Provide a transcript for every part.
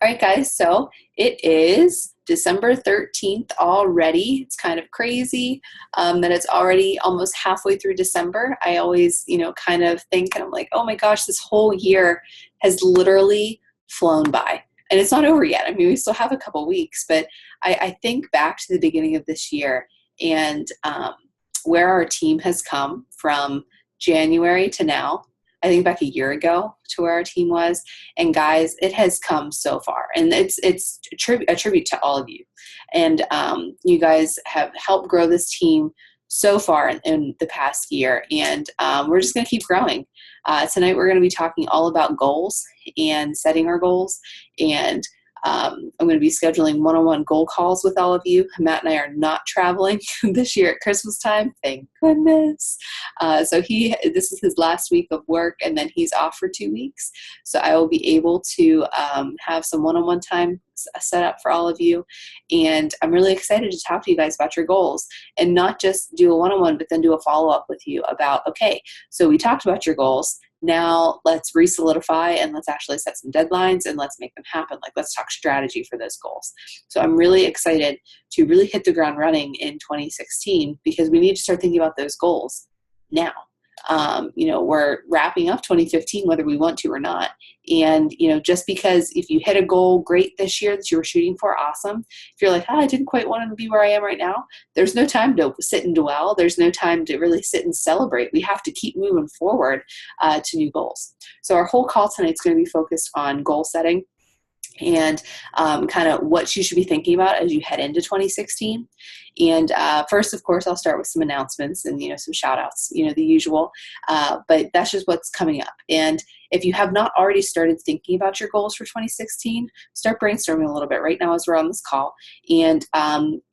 All right, guys, so it is December 13th already. It's kind of crazy that it's already almost halfway through December. I always, kind of think, and I'm like, oh my gosh, this whole year has literally flown by. And it's not over yet. I mean, we still have a couple weeks, but I think back to the beginning of this year and where our team has come from January to now. I think back a year ago to where our team was. And guys, it has come so far. And it's a tribute to all of you. And you guys have helped grow this team so far in the past year. And we're just going to keep growing. Tonight, we're going to be talking all about goals and setting our goals. And I'm going to be scheduling one-on-one goal calls with all of you. Matt and I are not traveling this year at Christmas time. Thank goodness. So this is his last week of work, and then he's off for 2 weeks. So I will be able to have some one-on-one time set up for all of you. And I'm really excited to talk to you guys about your goals and not just do a one-on-one, but then do a follow-up with you about, okay, so we talked about your goals. Now let's re-solidify and let's actually set some deadlines and let's make them happen. Like, let's talk strategy for those goals. So I'm really excited to really hit the ground running in 2016 because we need to start thinking about those goals now. We're wrapping up 2015, whether we want to or not. And, just because if you hit a goal great this year that you were shooting for, awesome. If you're like, I didn't quite want to be where I am right now, there's no time to sit and dwell. There's no time to really sit and celebrate. We have to keep moving forward to new goals. So our whole call tonight is going to be focused on goal setting and kind of what you should be thinking about as you head into 2016. And first, of course, I'll start with some announcements and, some shout outs, the usual, but that's just what's coming up. And if you have not already started thinking about your goals for 2016, start brainstorming a little bit right now as we're on this call. And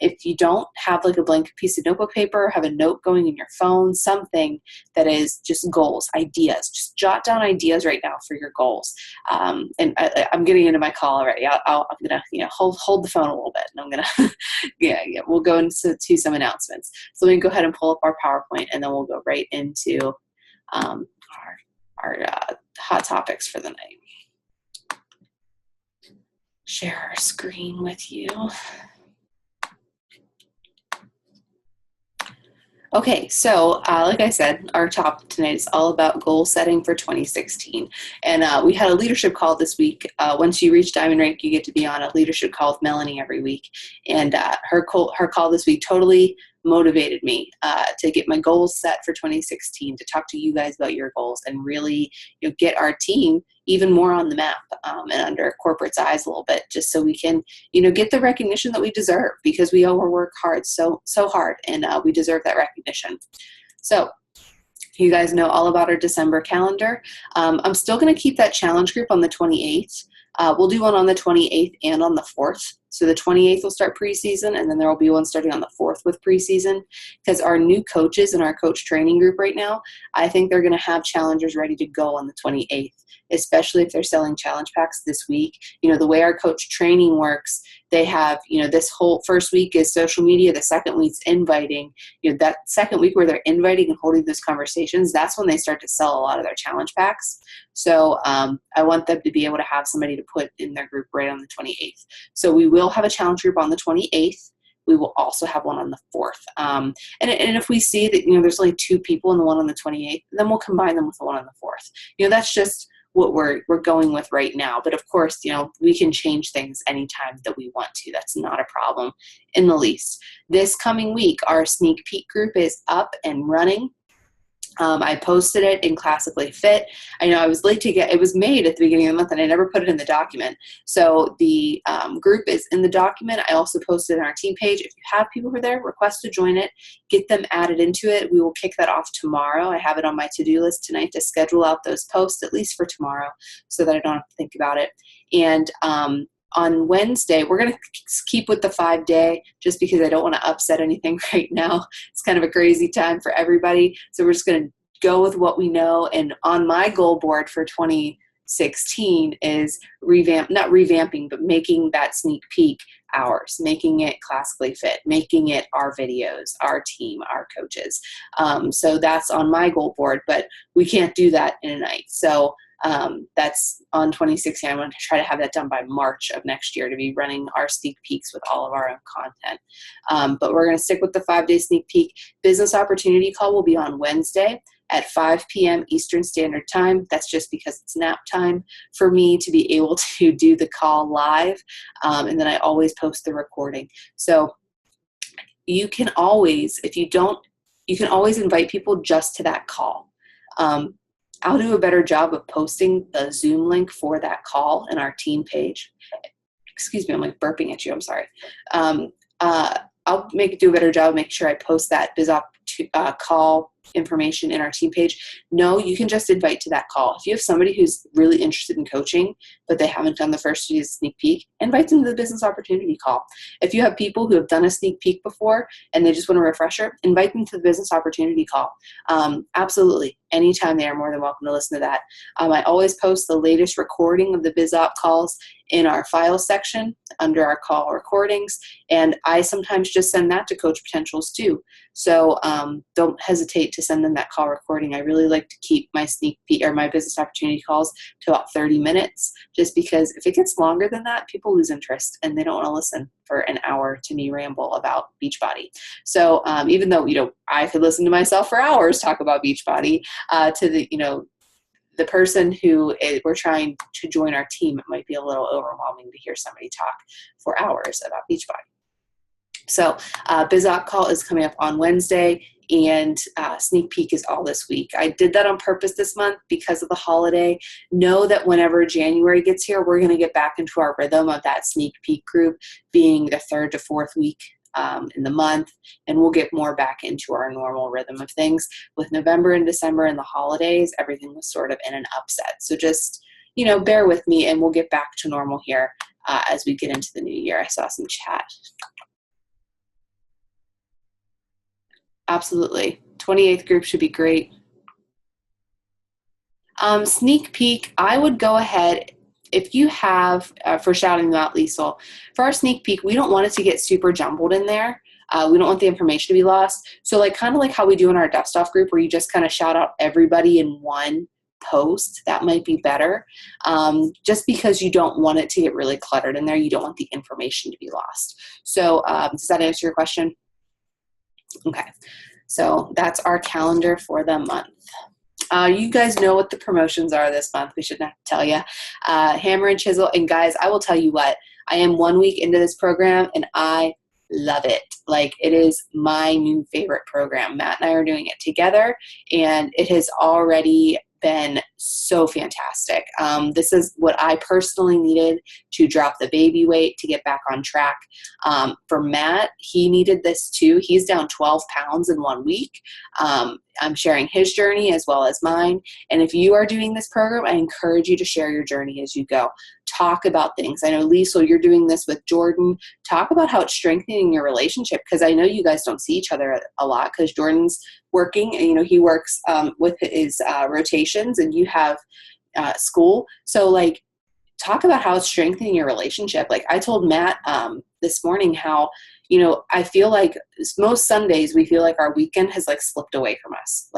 if you don't have like a blank piece of notebook paper, have a note going in your phone, something that is just goals, ideas, just jot down ideas right now for your goals. And I'm getting into my call already. I'm going to, hold the phone a little bit, and I'm going to, we'll go into some announcements. So let me go ahead and pull up our PowerPoint, and then we'll go right into our hot topics for the night. Share our screen with you. Okay, so like I said, our topic tonight is all about goal setting for 2016. And we had a leadership call this week. Once you reach Diamond Rank, you get to be on a leadership call with Melanie every week. And her call this week totally motivated me to get my goals set for 2016, to talk to you guys about your goals and really get our team even more on the map and under corporate's eyes a little bit, just so we can get the recognition that we deserve, because we all work hard so hard, and we deserve that recognition. So you guys know all about our December calendar. I'm still going to keep that challenge group on the 28th. We'll do one on the 28th and on the 4th. So the 28th will start preseason, and then there will be one starting on the 4th with preseason, because our new coaches in our coach training group right now, I think they're going to have challengers ready to go on the 28th, especially if they're selling challenge packs this week. The way our coach training works, they have, this whole first week is social media. The second week's inviting. That second week where they're inviting and holding those conversations, that's when they start to sell a lot of their challenge packs. So I want them to be able to have somebody to put in their group right on the 28th. So we will have a challenge group on the 28th. We will also have one on the 4th. And if we see that, there's only 2 people in the one on the 28th, then we'll combine them with the one on the 4th. That's just what we're going with right now. But of course, we can change things anytime that we want to. That's not a problem in the least. This coming week, our sneak peek group is up and running. I posted it in Classically Fit. I know I was late to it was made at the beginning of the month, and I never put it in the document. So the group is in the document. I also posted it on our team page. If you have people who are there, request to join it, get them added into it. We will kick that off tomorrow. I have it on my to-do list tonight to schedule out those posts, at least for tomorrow, so that I don't have to think about it. And on Wednesday, we're going to keep with the 5-day, just because I don't want to upset anything right now. It's kind of a crazy time for everybody. So we're just going to go with what we know. And on my goal board for 2016 is not revamping, but making that sneak peek ours, making it Classically Fit, making it our videos, our team, our coaches. So that's on my goal board, but we can't do that in a night. So That's on 2016. I'm going to try to have that done by March of next year to be running our sneak peeks with all of our own content. But we're going to stick with the 5-day sneak peek. Business opportunity call will be on Wednesday at 5 p.m. Eastern Standard Time. That's just because it's nap time for me to be able to do the call live. And then I always post the recording. So you can always, if you don't, you can always invite people just to that call. I'll do a better job of posting the Zoom link for that call in our team page. Excuse me, I'm like burping at you. I'm sorry. I'll do a better job of making sure I post that BizOp call information in our team page. No, you can just invite to that call. If you have somebody who's really interested in coaching, but they haven't done the first few sneak peek, invite them to the business opportunity call. If you have people who have done a sneak peek before and they just want a refresher, invite them to the business opportunity call. Absolutely. Anytime, they are more than welcome to listen to that. I always post the latest recording of the BizOp calls in our file section under our call recordings, and I sometimes just send that to Coach Potentials too. So don't hesitate to send them that call recording. I really like to keep my sneak peek or my business opportunity calls to about 30 minutes, just because if it gets longer than that, people lose interest and they don't want to listen for an hour to me ramble about Beachbody. So even though, I could listen to myself for hours talk about Beachbody, to the person who we're trying to join our team, it might be a little overwhelming to hear somebody talk for hours about Beachbody. So BizOp call is coming up on Wednesday, and sneak peek is all this week. I did that on purpose this month because of the holiday. Know that whenever January gets here, we're going to get back into our rhythm of that sneak peek group being the 3rd to 4th week in the month, and we'll get more back into our normal rhythm of things. With November and December and the holidays, everything was sort of in an upset. So just, bear with me, and we'll get back to normal here as we get into the new year. I saw some chat. Absolutely. 28th group should be great. Sneak peek, I would go ahead, if you have, for shouting them out, Liesel, for our sneak peek, we don't want it to get super jumbled in there. We don't want the information to be lost. So kind of like how we do in our Dust Off group, where you just kind of shout out everybody in one post, that might be better. Just because you don't want it to get really cluttered in there. You don't want the information to be lost. So does that answer your question? Okay, so that's our calendar for the month. You guys know what the promotions are this month. We shouldn't have to tell you. Hammer and Chisel. And guys, I will tell you what, I am 1 week into this program and I love it. It is my new favorite program. Matt and I are doing it together, and it has already been so fantastic. This is what I personally needed to drop the baby weight, to get back on track. For Matt, he needed this too. He's down 12 pounds in 1 week. I'm sharing his journey as well as mine. And if you are doing this program, I encourage you to share your journey as you go. Talk about things. I know, Liesel, you're doing this with Jordan. Talk about how it's strengthening your relationship, because I know you guys don't see each other a lot because Jordan's working, and he works with his rotations, and you have school. So talk about how it's strengthening your relationship. I told Matt this morning how, I feel like most Sundays we feel like our weekend has slipped away from us.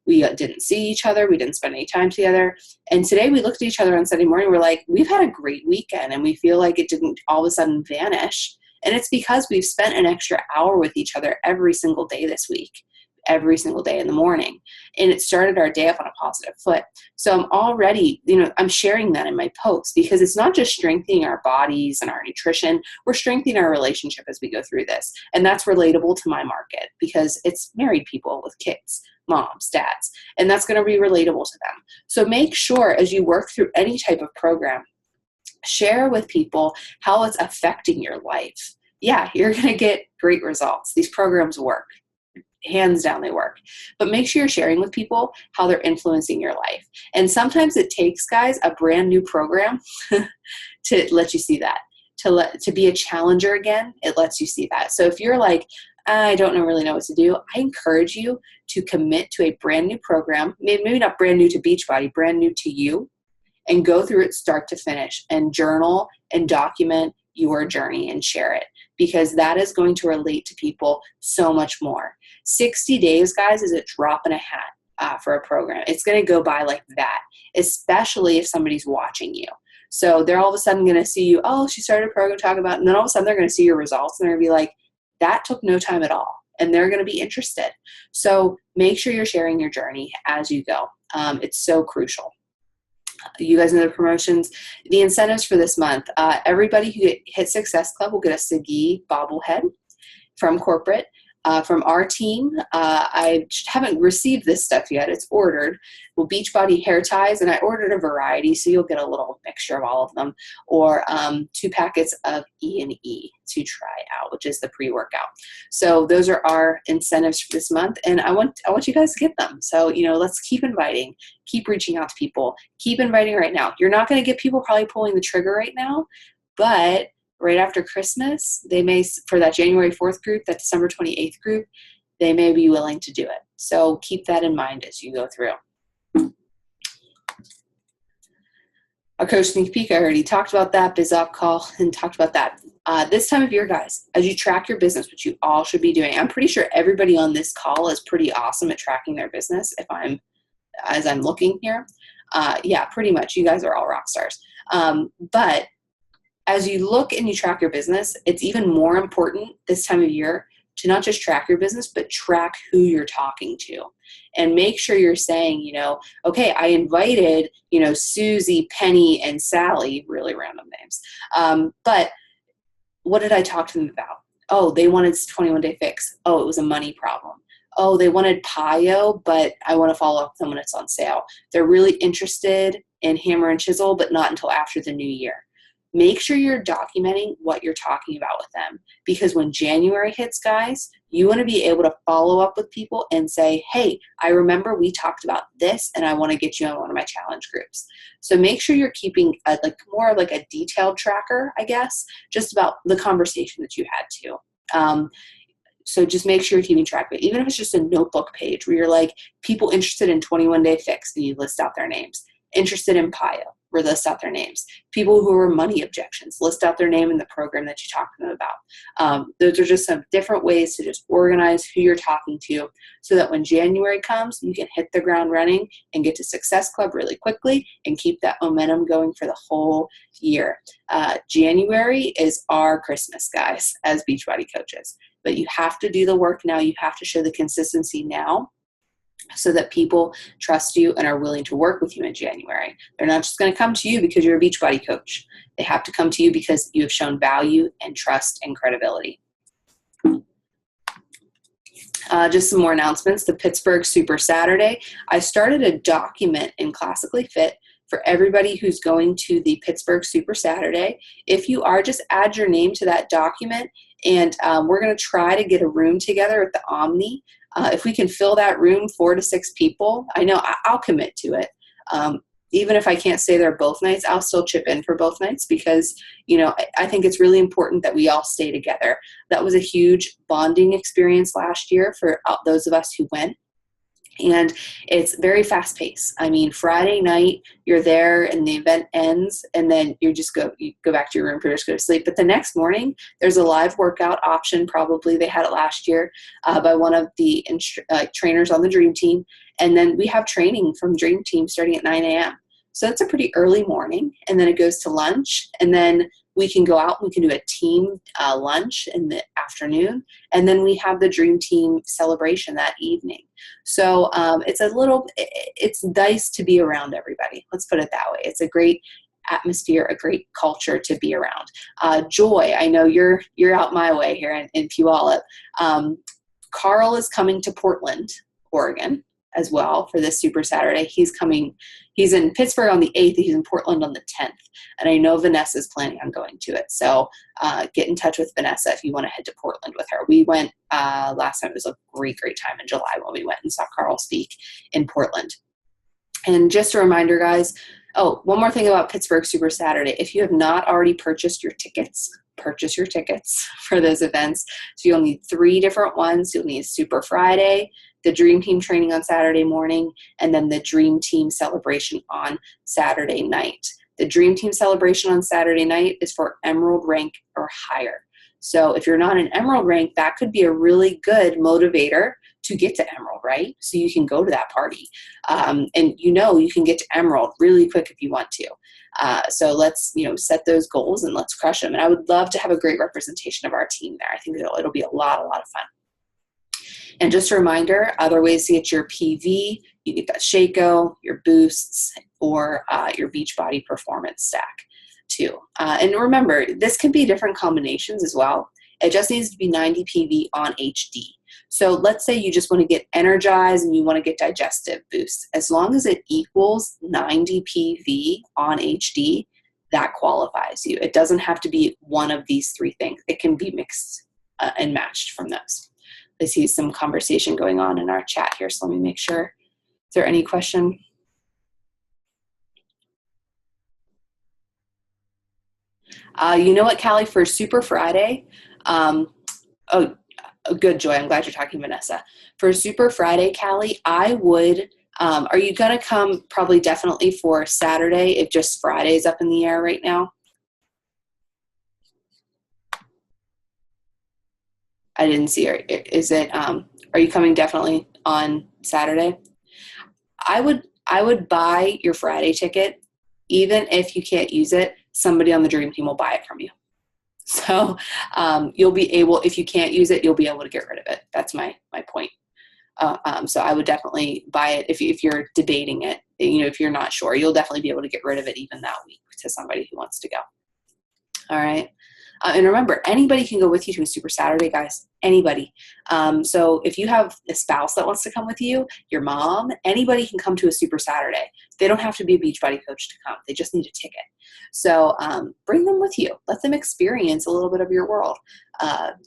We didn't see each other. We didn't spend any time together. And today we looked at each other on Sunday morning. We're like, we've had a great weekend, and we feel like it didn't all of a sudden vanish. And it's because we've spent an extra hour with each other every single day this week. Every single day in the morning. And it started our day off on a positive foot. So I'm already, I'm sharing that in my posts, because it's not just strengthening our bodies and our nutrition, we're strengthening our relationship as we go through this. And that's relatable to my market, because it's married people with kids, moms, dads, and that's going to be relatable to them. So make sure as you work through any type of program, share with people how it's affecting your life. Yeah, you're going to get great results. These programs work. Hands down, they work. But make sure you're sharing with people how they're influencing your life. And sometimes it takes, guys, a brand new program to let you see that. To be a challenger again, it lets you see that. So if you're like, I don't really know what to do, I encourage you to commit to a brand new program, maybe not brand new to Beachbody, brand new to you, and go through it start to finish and journal and document your journey and share it, because that is going to relate to people so much more. 60 days, guys, is a drop in a hat. for a program. It's going to go by like that, especially if somebody's watching you. So they're all of a sudden going to see you, oh, she started a program to talk about, and then all of a sudden they're going to see your results and they're going to be like, that took no time at all. And they're going to be interested. So make sure you're sharing your journey as you go. It's so crucial. You guys know the promotions, the incentives for this month. Everybody who hits Success Club will get a Sagi bobblehead from corporate. From our team, I haven't received this stuff yet. It's ordered. Well, Beachbody hair ties, and I ordered a variety, so you'll get a little mixture of all of them, or 2 packets of E&E to try out, which is the pre-workout. So those are our incentives for this month, and I want you guys to get them. So, let's keep inviting, keep reaching out to people, keep inviting right now. You're not going to get people probably pulling the trigger right now, but right after Christmas, they may, for that January 4th group, that December 28th group, they may be willing to do it. So keep that in mind as you go through. Our coach sneak peek, I already talked about that, biz op call, and talked about that. This time of year, guys, as you track your business, which you all should be doing, I'm pretty sure everybody on this call is pretty awesome at tracking their business. As I'm looking here, yeah, pretty much. You guys are all rock stars. But as you look and you track your business, it's even more important this time of year to not just track your business, but track who you're talking to. And make sure you're saying, okay, I invited, Susie, Penny, and Sally, really random names. But what did I talk to them about? Oh, they wanted 21-day fix. Oh, it was a money problem. Oh, they wanted Pio, but I want to follow up with them when it's on sale. They're really interested in Hammer and Chisel, but not until after the new year. Make sure you're documenting what you're talking about with them, because when January hits, guys, you want to be able to follow up with people and say, hey, I remember we talked about this and I want to get you on one of my challenge groups. So make sure you're keeping more like a detailed tracker, I guess, just about the conversation that you had to. So just make sure you're keeping track of it, even if it's just a notebook page where you're like, people interested in 21-day fix, and you list out their names. Interested in Pio, or list out their names. People who are money objections, list out their name in the program that you talk to them about. Those are just some different ways to just organize who you're talking to, so that when January comes, you can hit the ground running and get to Success Club really quickly and keep that momentum going for the whole year. January is our Christmas, guys, as Beachbody coaches. But you have to do the work now. You have to show the consistency now, so that people trust you and are willing to work with you in January. They're not just going to come to you because you're a Beachbody coach. They have to come to you because you have shown value and trust and credibility. Just some more announcements. The Pittsburgh Super Saturday. I started a document in Classically Fit for everybody who's going to the Pittsburgh Super Saturday. If you are, just add your name to that document, and we're going to try to get a room together at the Omni. If we can fill that room, 4 to 6 people, I know I'll commit to it. Even if I can't stay there both nights, I'll still chip in for both nights, because, I think it's really important that we all stay together. That was a huge bonding experience last year for those of us who went. And it's very fast paced. I mean, Friday night, you're there and the event ends, and then you go back to your room, just go to sleep. But the next morning, there's a live workout option. Probably they had it last year by one of the trainers on the Dream Team. And then we have training from Dream Team starting at 9 a.m. So it's a pretty early morning. And then it goes to lunch. And then we can go out and we can do a team lunch in the afternoon. And then we have the Dream Team celebration that evening. So it's nice to be around everybody. Let's put it that way. It's a great atmosphere, a great culture to be around. Joy, I know you're out my way here in Puyallup. Carl is coming to Portland, Oregon as well for this Super Saturday. He's in Pittsburgh on the 8th. He's in Portland on the 10th. And I know Vanessa's planning on going to it. So get in touch with Vanessa if you want to head to Portland with her. We went last time. It was a great time in July when we went and saw Carl speak in Portland. And just a reminder, guys, one more thing about Pittsburgh Super Saturday. If you have not already purchased your tickets, purchase your tickets for those events. So you'll need 3 different ones. You'll need Super Friday, the Dream Team training on Saturday morning, and then the Dream Team celebration on Saturday night. The Dream Team celebration on Saturday night is for Emerald rank or higher. So if you're not an Emerald rank, that could be a really good motivator to get to Emerald, right? So you can go to that party. And you can get to Emerald really quick if you want to. So let's, set those goals and let's crush them. And I would love to have a great representation of our team there. I think it'll be a lot of fun. And just a reminder, other ways to get your PV, you get that Shaco, your boosts, or your Beachbody Performance Stack too. And remember, this can be different combinations as well. It just needs to be 90 PV on HD. So let's say you just want to get energized and you want to get digestive boosts. As long as it equals 90 PV on HD, that qualifies you. It doesn't have to be one of these three things. It can be mixed and matched from those. I see some conversation going on in our chat here, so let me make sure. Is there any question? You know what, Callie, for Super Friday, good, Joy. I'm glad you're talking, Vanessa. For Super Friday, Callie, I would, are you going to come probably definitely for Saturday if just Friday's up in the air right now? I didn't see her. Is it, are you coming definitely on Saturday? I would buy your Friday ticket. Even if you can't use it, somebody on the Dream Team will buy it from you. So you'll be able, if you can't use it, you'll be able to get rid of it. That's my point. So I would definitely buy it if you're debating it. If you're not sure, you'll definitely be able to get rid of it even that week to somebody who wants to go. All right. And remember, anybody can go with you to a Super Saturday, guys. Anybody. So if you have a spouse that wants to come with you, your mom, anybody can come to a Super Saturday. They don't have to be a Beachbody coach to come. They just need a ticket. So bring them with you. Let them experience a little bit of your world,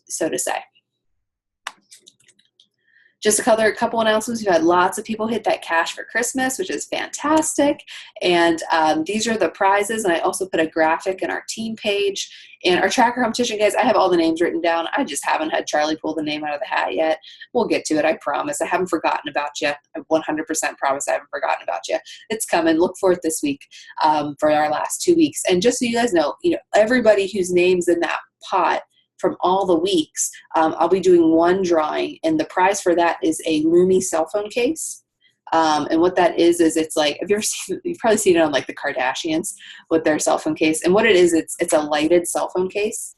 so to say. Just a couple announcements. We've had lots of people hit that cash for Christmas, which is fantastic. And these are the prizes. And I also put a graphic in our team page. And our tracker competition, guys, I have all the names written down. I just haven't had Charlie pull the name out of the hat yet. We'll get to it, I promise. I haven't forgotten about you. I 100% promise I haven't forgotten about you. It's coming. Look for it this week for our last 2 weeks. And just so you guys know, everybody whose name's in that pot from all the weeks, I'll be doing one drawing, and the prize for that is a Lumi cell phone case. And what that is it's like, you've probably seen it on like the Kardashians with their cell phone case. And what it is, it's a lighted cell phone case.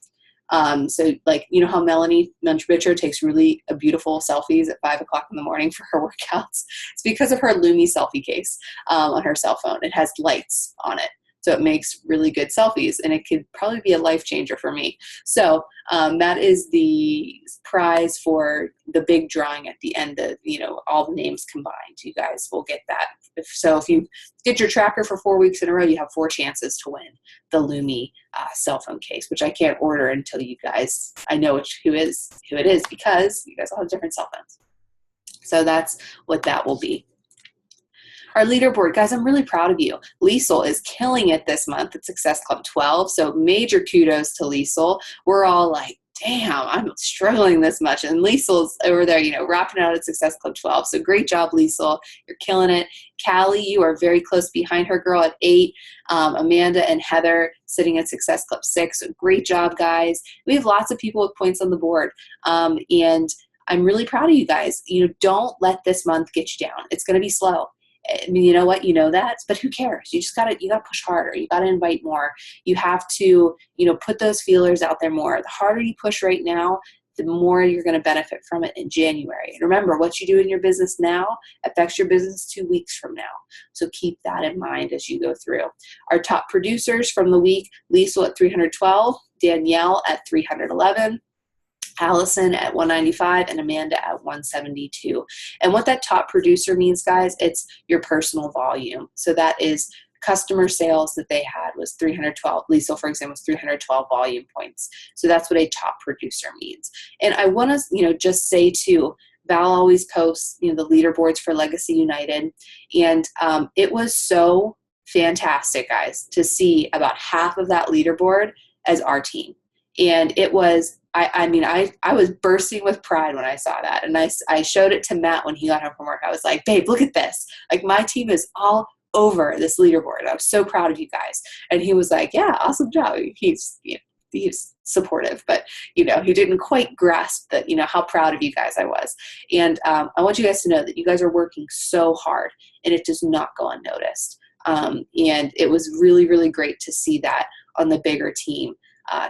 So like, how Melanie Munchbitcher takes really beautiful selfies at 5 o'clock in the morning for her workouts. It's because of her Lumi selfie case on her cell phone. It has lights on it. So it makes really good selfies, and it could probably be a life changer for me. So that is the prize for the big drawing at the end of, all the names combined. You guys will get that. If you get your tracker for 4 weeks in a row, you have 4 chances to win the Lumi cell phone case, which I can't order until I know who it is, because you guys all have different cell phones. So that's what that will be. Our leaderboard, guys, I'm really proud of you. Liesel is killing it this month at Success Club 12, so major kudos to Liesel. We're all like, damn, I'm struggling this much. And Liesel's over there, rapping out at Success Club 12. So great job, Liesel. You're killing it. Callie, you are very close behind her girl at 8. Amanda and Heather sitting at Success Club 6. So great job, guys. We have lots of people with points on the board. And I'm really proud of you guys. Don't let this month get you down. It's going to be slow. I mean, you know what? You know that, but who cares? You gotta push harder. You gotta invite more. You have to, put those feelers out there more. The harder you push right now, the more you're going to benefit from it in January. And remember, what you do in your business now affects your business 2 weeks from now. So keep that in mind as you go through. Our top producers from the week: Liesel at 312, Danielle at 311, Allison at 195, and Amanda at 172. And what that top producer means, guys, it's your personal volume. So that is customer sales that they had was 312. Liesel, for example, was 312 volume points. So that's what a top producer means. And I want to, just say too, Val always posts, the leaderboards for Legacy United. And it was so fantastic, guys, to see about half of that leaderboard as our team. And it was, I was bursting with pride when I saw that. And I showed it to Matt when he got home from work. I was like, babe, look at this. Like, my team is all over this leaderboard. I was so proud of you guys. And he was like, yeah, awesome job. He's he's supportive, but he didn't quite grasp that, how proud of you guys I was. And I want you guys to know that you guys are working so hard, and it does not go unnoticed. And it was really, really great to see that on the bigger team.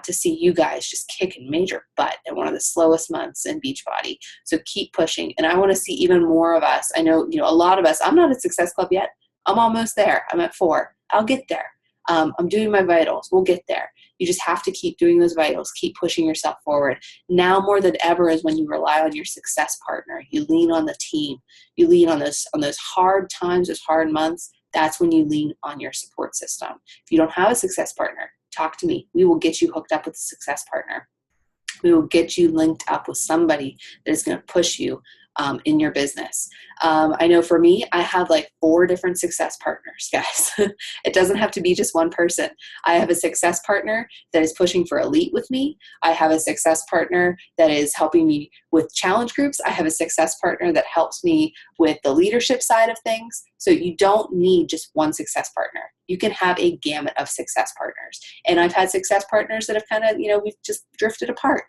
To see you guys just kicking major butt in one of the slowest months in Beachbody. So keep pushing. And I want to see even more of us. I know, a lot of us, I'm not at Success Club yet. I'm almost there. I'm at 4. I'll get there. I'm doing my vitals. We'll get there. You just have to keep doing those vitals. Keep pushing yourself forward. Now more than ever is when you rely on your success partner. You lean on the team. You lean on those hard times, those hard months. That's when you lean on your support system. If you don't have a success partner, talk to me. We will get you hooked up with a success partner. We will get you linked up with somebody that is going to push you in your business. I know for me, I have like 4 different success partners, guys. It doesn't have to be just one person. I have a success partner that is pushing for elite with me. I have a success partner that is helping me with challenge groups. I have a success partner that helps me with the leadership side of things. So you don't need just one success partner. You can have a gamut of success partners. And I've had success partners that have kind of, we've just drifted apart.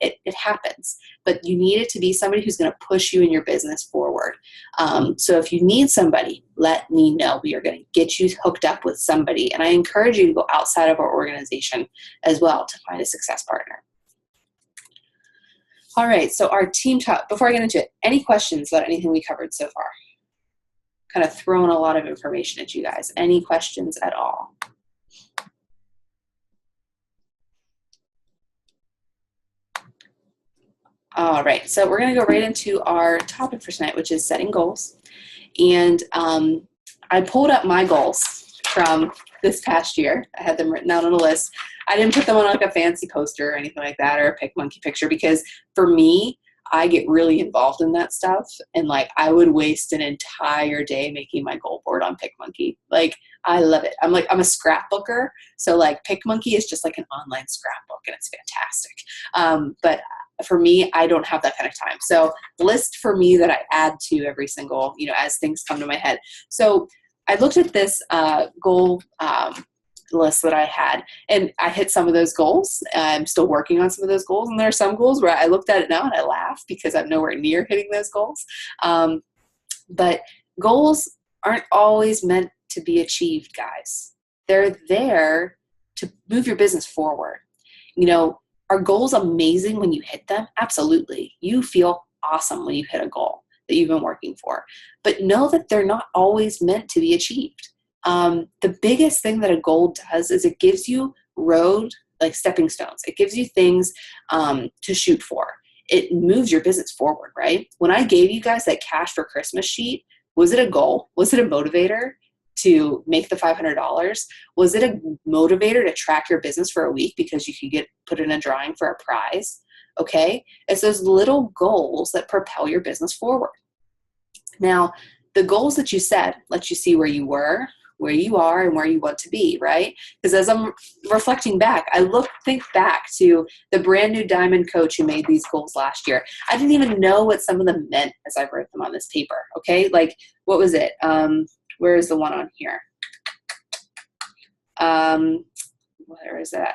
It happens, but you need it to be somebody who's going to push you in your business forward. So if you need somebody, let me know. We are going to get you hooked up with somebody. And I encourage you to go outside of our organization as well to find a success partner. All right. So our team talk, before I get into it, any questions about anything we covered so far? Kind of throwing a lot of information at you guys. Any questions at all? All right, so we're going to go right into our topic for tonight, which is setting goals. And I pulled up my goals from this past year. I had them written out on a list. I didn't put them on like a fancy poster or anything like that, or a PicMonkey picture, because for me, I get really involved in that stuff. And like, I would waste an entire day making my goal board on PicMonkey. Like, I love it. I'm a scrapbooker. So like PicMonkey is just like an online scrapbook, and it's fantastic. But for me, I don't have that kind of time. So list for me that I add to every single, as things come to my head. So I looked at this goal list that I had, and I hit some of those goals. I'm still working on some of those goals. And there are some goals where I looked at it now and I laugh because I'm nowhere near hitting those goals. But goals aren't always meant to be achieved, guys. They're there to move your business forward. Are goals amazing when you hit them? Absolutely. You feel awesome when you hit a goal that you've been working for. But know that they're not always meant to be achieved. The biggest thing that a goal does is it gives you like stepping stones. It gives you things to shoot for. It moves your business forward, right? When I gave you guys that cash for Christmas sheet, was it a goal? Was it a motivator to make the $500? Was it a motivator to track your business for a week because you could put in a drawing for a prize? Okay. It's those little goals that propel your business forward. Now, the goals that you set let you see where you were, where you are, and where you want to be, right? Because as I'm reflecting back, think back to the brand new diamond coach who made these goals last year. I didn't even know what some of them meant as I wrote them on this paper. Okay. Like, what was it? Where is the one on here? Where is that?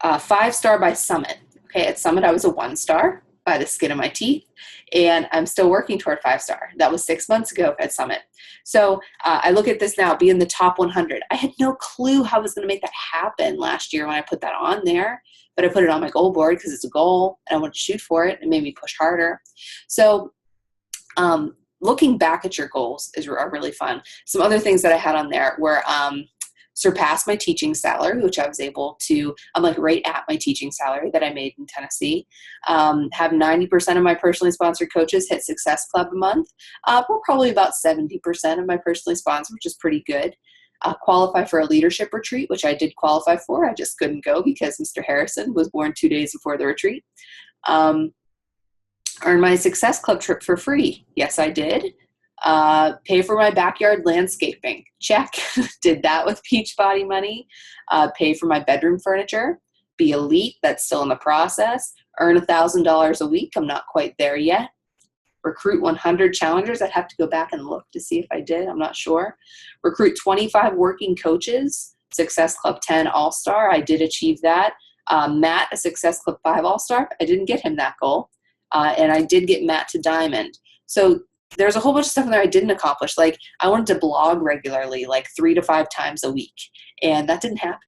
5-star by Summit. Okay, at Summit, I was a 1-star by the skin of my teeth, and I'm still working toward 5-star. That was 6 months ago at Summit. So I look at this now, be in the top 100. I had no clue how I was going to make that happen last year when I put that on there, but I put it on my goal board because it's a goal, and I want to shoot for it. It made me push harder. So looking back at your goals are really fun. Some other things that I had on there were surpass my teaching salary, which I was able to, I'm like right at my teaching salary that I made in Tennessee. Have 90% of my personally sponsored coaches hit Success Club a month. We're probably about 70% of my personally sponsored, which is pretty good. Qualify for a leadership retreat, which I did qualify for. I just couldn't go because Mr. Harrison was born 2 days before the retreat. Earn my Success Club trip for free. Yes, I did. Pay for my backyard landscaping. Check. Did that with Beachbody money. Pay for my bedroom furniture. Be elite. That's still in the process. Earn $1,000 a week. I'm not quite there yet. Recruit 100 challengers. I'd have to go back and look to see if I did. I'm not sure. Recruit 25 working coaches. Success Club 10 All-Star. I did achieve that. Matt, a Success Club 5 All-Star. I didn't get him that goal. And I did get Matt to Diamond. So there's a whole bunch of stuff in there I didn't accomplish. Like I wanted to blog regularly, like 3 to 5 times a week. And that didn't happen.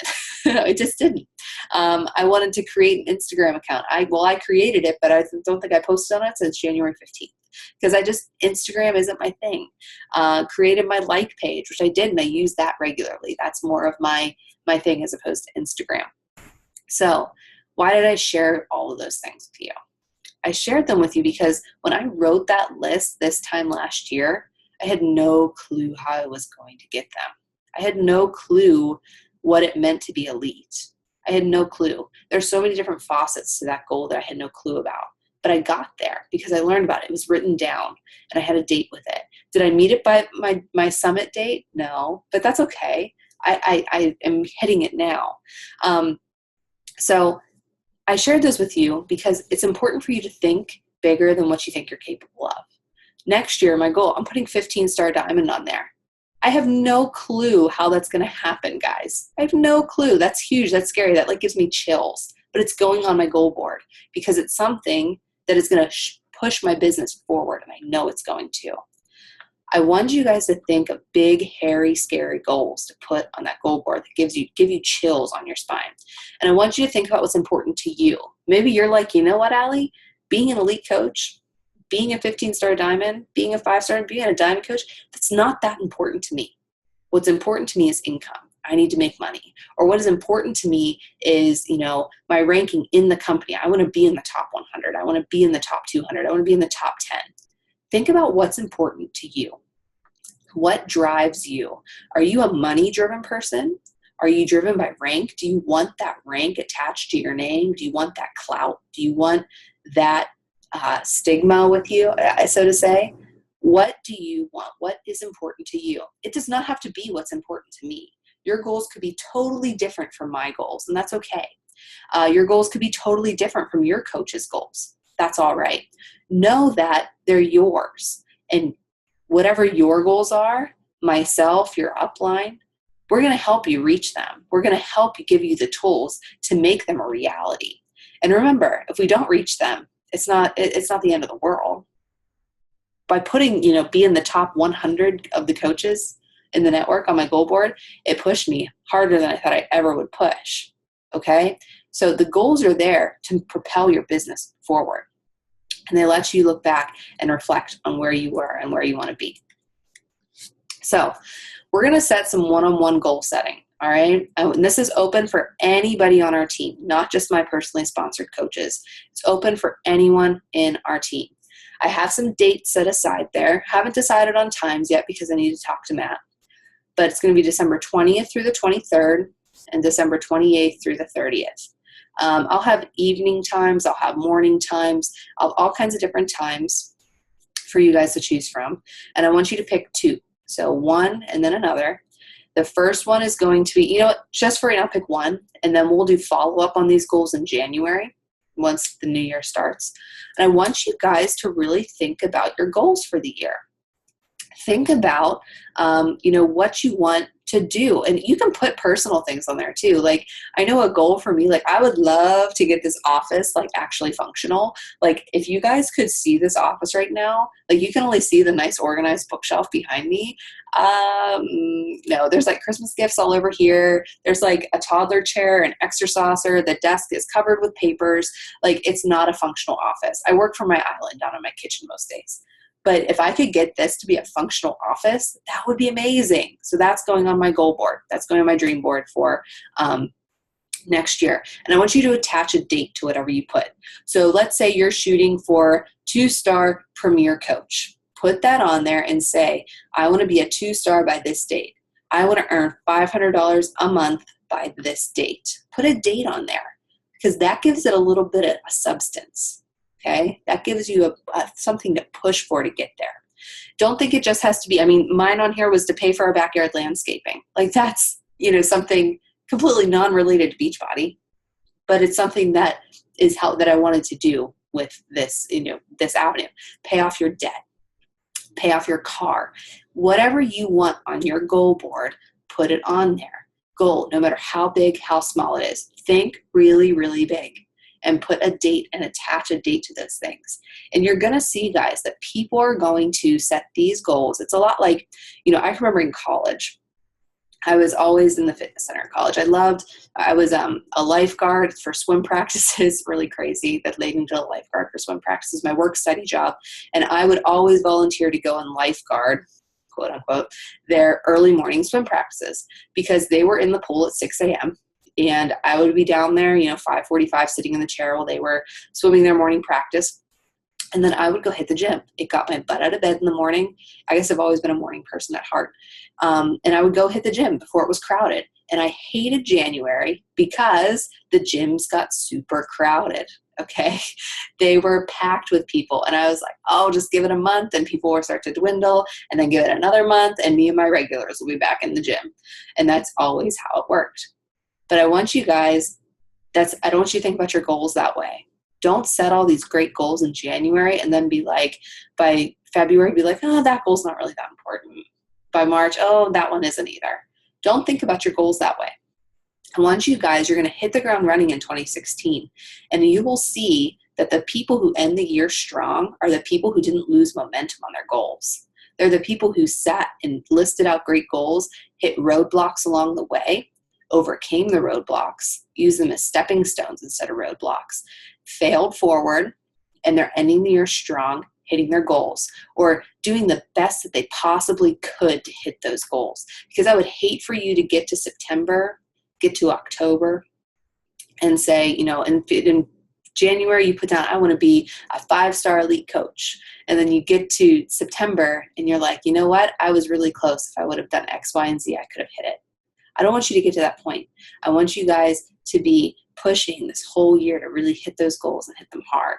It just didn't. I wanted to create an Instagram account. I created it, but I don't think I posted on it since January 15th. Because Instagram isn't my thing. Created my like page, which I did, and I use that regularly. That's more of my thing as opposed to Instagram. So why did I share all of those things with you? I shared them with you because when I wrote that list this time last year, I had no clue how I was going to get them. I had no clue what it meant to be elite. I had no clue. There's so many different facets to that goal that I had no clue about. But I got there because I learned about it. It was written down and I had a date with it. Did I meet it by my summit date? No, but that's okay. I am hitting it now. So I shared this with you because it's important for you to think bigger than what you think you're capable of. Next year, my goal, I'm putting 15-star diamond on there. I have no clue how that's going to happen, guys. I have no clue. That's huge. That's scary. That gives me chills. But it's going on my goal board because it's something that is going to push my business forward, and I know it's going to. I want you guys to think of big, hairy, scary goals to put on that goal board that give you chills on your spine. And I want you to think about what's important to you. Maybe you're like, you know what, Allie? Being an elite coach, being a 15-star diamond, being a 5-star, being a diamond coach, that's not that important to me. What's important to me is income. I need to make money. Or what is important to me is, my ranking in the company. I want to be in the top 100. I want to be in the top 200. I want to be in the top 10. Think about what's important to you. What drives you? Are you a money-driven person? Are you driven by rank? Do you want that rank attached to your name? Do you want that clout? Do you want that stigma with you, so to say? What do you want? What is important to you? It does not have to be what's important to me. Your goals could be totally different from my goals, and that's okay. Your goals could be totally different from your coach's goals. That's all right. Know that they're yours. And whatever your goals are, myself, your upline, we're going to help you reach them. We're going to help you, give you the tools to make them a reality. And remember, if we don't reach them, it's not the end of the world. By putting, be in the top 100 of the coaches in the network on my goal board, it pushed me harder than I thought I ever would push. Okay? So the goals are there to propel your business forward. And they let you look back and reflect on where you were and where you want to be. So we're going to set some one-on-one goal setting. All right. And this is open for anybody on our team, not just my personally sponsored coaches. It's open for anyone in our team. I have some dates set aside there. Haven't decided on times yet because I need to talk to Matt. But it's going to be December 20th through the 23rd and December 28th through the 30th. I'll have evening times. I'll have morning times. All kinds of different times for you guys to choose from. And I want you to pick 2. So one and then another. The first one is going to be, just for right now, pick 1. And then we'll do follow-up on these goals in January once the new year starts. And I want you guys to really think about your goals for the year. Think about, what you want to do. And you can put personal things on there too. Like, I know a goal for me, I would love to get this office, actually functional. If you guys could see this office right now, you can only see the nice organized bookshelf behind me. No, there's Christmas gifts all over here. There's a toddler chair, an extra saucer. The desk is covered with papers. It's not a functional office. I work from my island down in my kitchen most days. But if I could get this to be a functional office, that would be amazing. So that's going on my goal board. That's going on my dream board for next year. And I want you to attach a date to whatever you put. So let's say you're shooting for 2-star premier coach. Put that on there and say, I want to be a 2-star by this date. I want to earn $500 a month by this date. Put a date on there because that gives it a little bit of a substance. Okay, that gives you something to push for to get there. Don't think it just has to be, mine on here was to pay for our backyard landscaping. That's, something completely non-related to Beachbody, but it's something that is that I wanted to do with this, this avenue. Pay off your debt, pay off your car, whatever you want on your goal board, put it on there. goal, no matter how big, how small it is, think really, really big and put a date and attach a date to those things. And you're going to see, guys, that people are going to set these goals. It's a lot like, I remember in college, I was always in the fitness center in college. I was a lifeguard for swim practices, really crazy that they didn't do a lifeguard for swim practices, my work study job. And I would always volunteer to go and lifeguard, quote unquote, their early morning swim practices because they were in the pool at 6 a.m. And I would be down there, 5:45 sitting in the chair while they were swimming their morning practice. And then I would go hit the gym. It got my butt out of bed in the morning. I guess I've always been a morning person at heart. And I would go hit the gym before it was crowded. And I hated January because the gyms got super crowded. Okay. They were packed with people. And I was like, oh, just give it a month and people will start to dwindle, and then give it another month and me and my regulars will be back in the gym. And that's always how it worked. But I want you guys, I don't want you to think about your goals that way. Don't set all these great goals in January and then be like, by February, be like, oh, that goal's not really that important. By March, oh, that one isn't either. Don't think about your goals that way. I want you guys, you're going to hit the ground running in 2016, and you will see that the people who end the year strong are the people who didn't lose momentum on their goals. They're the people who sat and listed out great goals, hit roadblocks along the way, overcame the roadblocks, used them as stepping stones instead of roadblocks, failed forward, and they're ending the year strong, hitting their goals, or doing the best that they possibly could to hit those goals. Because I would hate for you to get to September, get to October, and say, in January you put down, I want to be a 5-star elite coach. And then you get to September and you're like, you know what? I was really close. If I would have done X, Y, and Z, I could have hit it. I don't want you to get to that point. I want you guys to be pushing this whole year to really hit those goals and hit them hard.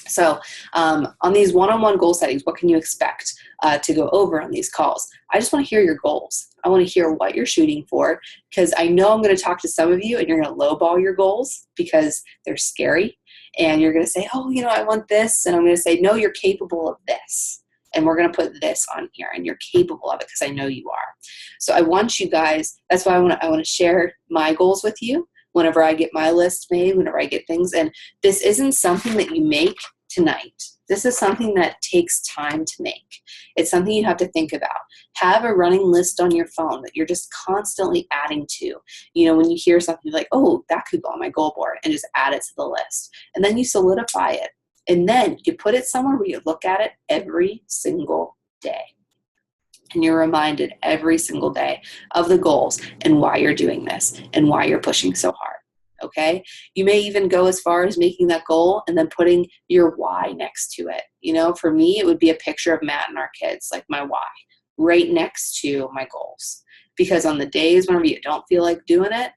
So on these one-on-one goal settings, what can you expect to go over on these calls? I just want to hear your goals. I want to hear what you're shooting for, because I know I'm going to talk to some of you and you're going to lowball your goals because they're scary. And you're going to say, oh, I want this. And I'm going to say, no, you're capable of this. And we're going to put this on here, and you're capable of it because I know you are. So I want you guys, that's why I want to share my goals with you whenever I get my list made, whenever I get things. And this isn't something that you make tonight. This is something that takes time to make. It's something you have to think about. Have a running list on your phone that you're just constantly adding to. When you hear something like, oh, that could go on my goal board, and just add it to the list. And then you solidify it. And then you put it somewhere where you look at it every single day. And you're reminded every single day of the goals and why you're doing this and why you're pushing so hard. Okay? You may even go as far as making that goal and then putting your why next to it. For me, it would be a picture of Matt and our kids, like my why, right next to my goals. Because on the days whenever you don't feel like doing it,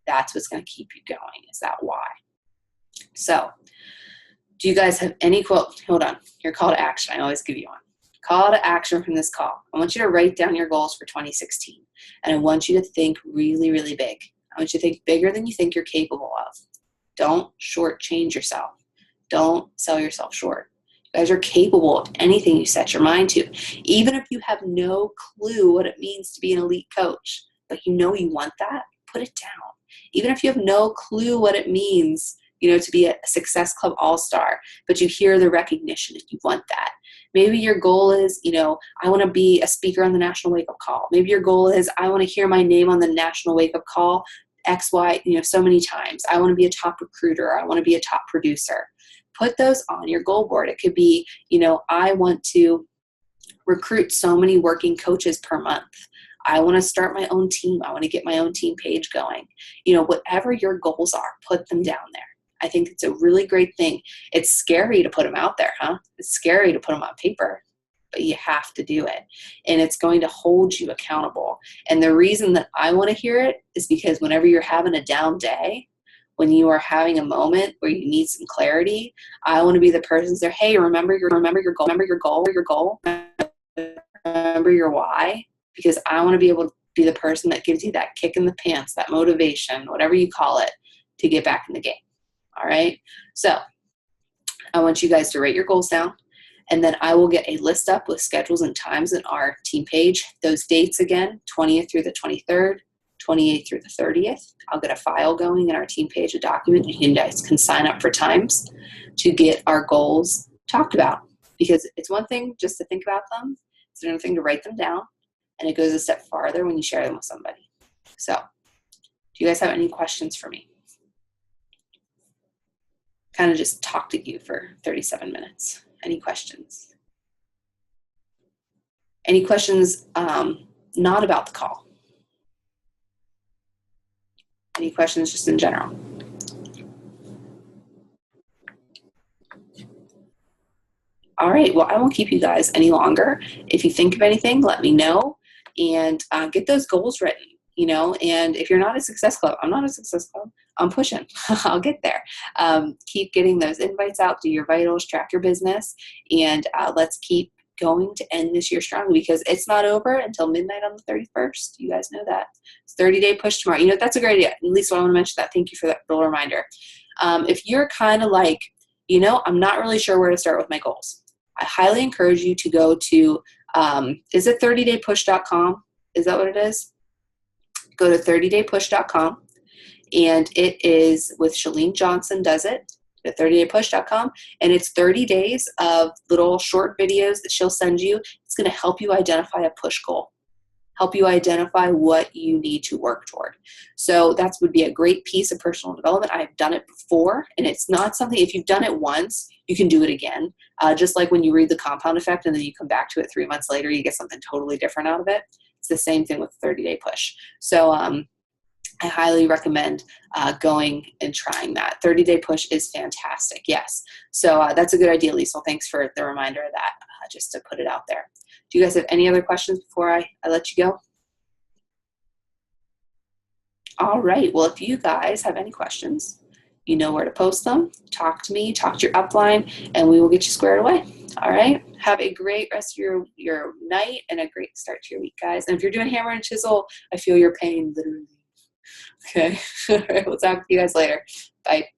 that's what's going to keep you going, is that why. So, do you guys have any hold on, your call to action. I always give you one. Call to action from this call. I want you to write down your goals for 2016. And I want you to think really, really big. I want you to think bigger than you think you're capable of. Don't shortchange yourself. Don't sell yourself short. You guys are capable of anything you set your mind to. Even if you have no clue what it means to be an elite coach, but you want that, put it down. Even if you have no clue what it means, to be a Success Club All-Star, but you hear the recognition and you want that. Maybe your goal is, I want to be a speaker on the National Wake Up Call. Maybe your goal is, I want to hear my name on the National Wake Up Call X, Y, so many times. I want to be a top recruiter. I want to be a top producer. Put those on your goal board. It could be, I want to recruit so many working coaches per month. I want to start my own team. I want to get my own team page going. Whatever your goals are, put them down there. I think it's a really great thing. It's scary to put them out there, huh? It's scary to put them on paper, but you have to do it. And it's going to hold you accountable. And the reason that I want to hear it is because whenever you're having a down day, when you are having a moment where you need some clarity, I want to be the person that says, hey, remember your goal, remember your why, because I want to be able to be the person that gives you that kick in the pants, that motivation, whatever you call it, to get back in the game. All right. So I want you guys to write your goals down, and then I will get a list up with schedules and times in our team page. Those dates again, 20th through the 23rd, 28th through the 30th. I'll get a file going in our team page, a document. You guys can sign up for times to get our goals talked about, because it's one thing just to think about them. It's another thing to write them down, and it goes a step farther when you share them with somebody. So, do you guys have any questions for me? Kind of just talked at you for 37 minutes. Any questions? Any questions not about the call? Any questions just in general? All right, well, I won't keep you guys any longer. If you think of anything, let me know, and get those goals written, and if you're not a Success Club, I'm not a Success Club, I'm pushing. I'll get there. Keep getting those invites out, do your vitals, track your business, and let's keep going to end this year strongly, because it's not over until midnight on the 31st. You guys know that. It's 30-day push tomorrow. That's a great idea. At least I want to mention that. Thank you for that little reminder. If you're kind of like, I'm not really sure where to start with my goals, I highly encourage you to go to, is it 30daypush.com? Is that what it is? Go to 30daypush.com, and it is with Chalene Johnson does it, at 30daypush.com, and it's 30 days of little short videos that she'll send you. It's going to help you identify a push goal, help you identify what you need to work toward. So that would be a great piece of personal development. I've done it before, and it's not something, if you've done it once, you can do it again. Just like when you read The Compound Effect and then you come back to it 3 months later, you get something totally different out of it. It's the same thing with 30-day push. So I highly recommend going and trying that. 30-day push is fantastic, yes. So that's a good idea, Lisa. Thanks for the reminder of that, just to put it out there. Do you guys have any other questions before I let you go? All right, well, if you guys have any questions, you know where to post them. Talk to me, talk to your upline, and we will get you squared away. All right, have a great rest of your night and a great start to your week, guys. And if you're doing hammer and chisel, I feel your pain, literally. Okay, all right, we'll talk to you guys later. Bye.